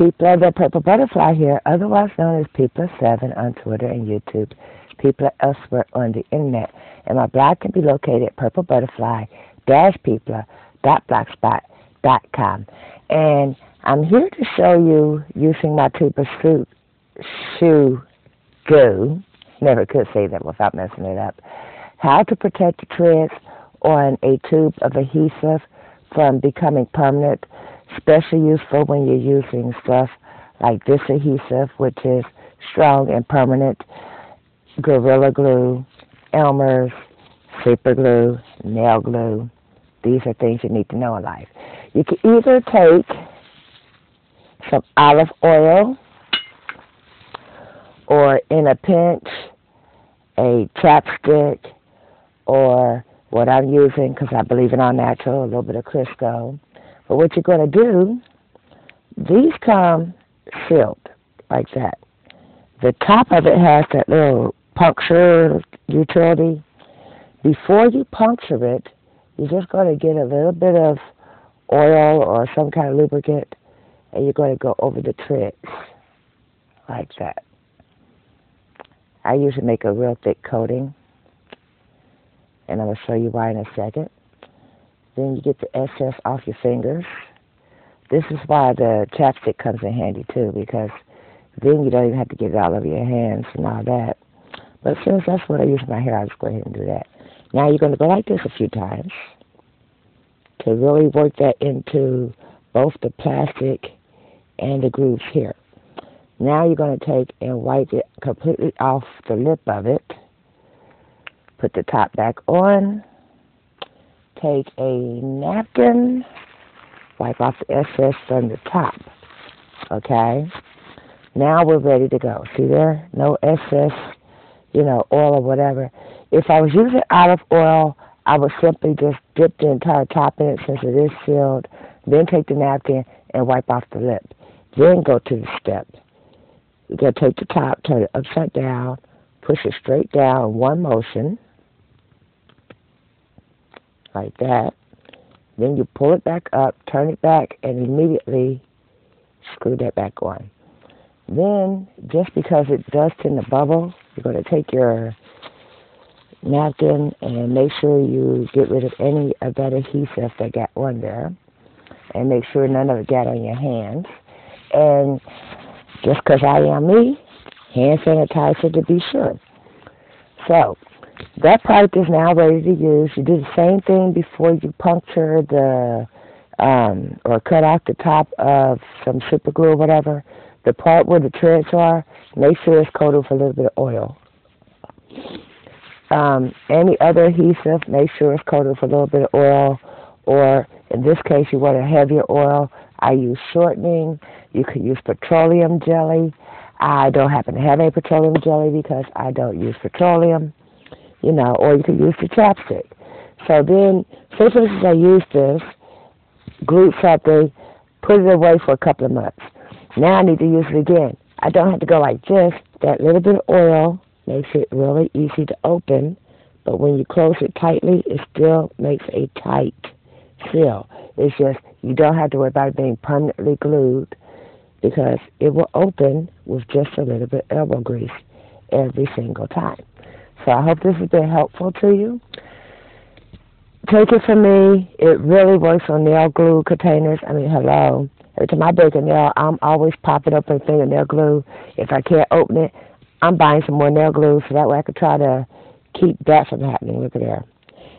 People, the purple butterfly here, otherwise known as People7 on Twitter and YouTube. People elsewhere on the internet. And my blog can be located at purplebutterfly-people.blogspot.com. And I'm here to show you, using my tube of shoe glue, never could say that without messing it up, how to protect the treads on a tube of adhesive from becoming permanent, especially useful when you're using stuff like this adhesive, which is strong and permanent, Gorilla Glue, Elmer's, super glue, nail glue. These are things you need to know in life. You can either take some olive oil or, in a pinch, a chapstick, or what I'm using, because I believe in all natural, a little bit of Crisco. But what you're going to do, these come sealed like that. The top of it has that little puncture utility. Before you puncture it, you're just going to get a little bit of oil or some kind of lubricant, and you're going to go over the treads like that. I usually make a real thick coating, and I'm going to show you why in a second. Then you get the excess off your fingers. This is why the chapstick comes in handy too, because then you don't even have to get it all over your hands and all that. But since that's what I use in my hair, I'll just go ahead and do that. Now you're going to go like this a few times to really work that into both the plastic and the grooves here. Now you're going to take and wipe it completely off the lip of it. Put the top back on. Take a napkin. Wipe off the excess from the top. Okay? Now we're ready to go. See there? No excess, oil or whatever. If I was using olive oil, I would simply just dip the entire top in it since it is sealed. Then take the napkin and wipe off the lip. Then go to the step. You're going to take the top, turn it upside down, push it straight down in one motion, like that. Then you pull it back up, turn it back, and immediately screw that back on. Then, just because it does tend to bubble, you're going to take your napkin and make sure you get rid of any of that adhesive that got on there, and make sure none of it got on your hands. And just because I am me, hand sanitizer to be sure. So, that product is now ready to use. You do the same thing before you puncture the, or cut off the top of some super glue or whatever. The part where the treads are, make sure it's coated with a little bit of oil. Any other adhesive, make sure it's coated with a little bit of oil, or in this case, you want a heavier oil. I use shortening. You could use petroleum jelly. I don't happen to have any petroleum jelly because I don't use petroleum, or you could use the chapstick. So then, say for instance I use this, glued something, put it away for a couple of months. Now I need to use it again. I don't have to go like this. That little bit of oil makes it really easy to open, but when you close it tightly, it still makes a tight seal. It's just, you don't have to worry about it being permanently glued because it will open with just a little bit of elbow grease every single time. So I hope this has been helpful to you. Take it from me, it really works on nail glue containers. I mean, hello. Every time I break a nail, I'm always popping up a thing of nail glue. If I can't open it, I'm buying some more nail glue so that way I could try to keep that from happening. Look at there.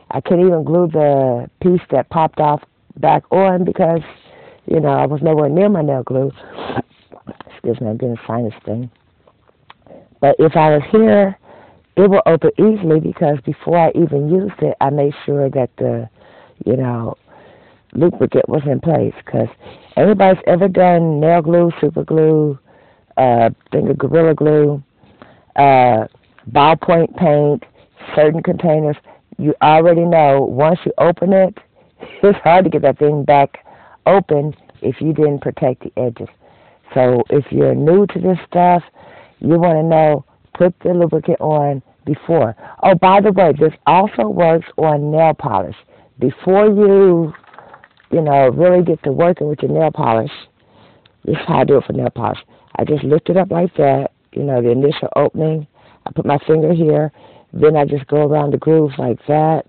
I couldn't even glue the piece that popped off back on because, I was nowhere near my nail glue. Excuse me, I'm getting a sinus thing. But if I was here, it will open easily because before I even used it, I made sure that the, lubricant was in place. Because anybody's ever done nail glue, super glue, Gorilla Glue, ballpoint paint, certain containers, you already know once you open it, it's hard to get that thing back open if you didn't protect the edges. So if you're new to this stuff, you want to know, put the lubricant on before. Oh, by the way, this also works on nail polish. Before you, really get to working with your nail polish, This is how I do it for nail polish. I just lift it up like that, you know, the initial opening. I put my finger here. Then I just go around the grooves like that.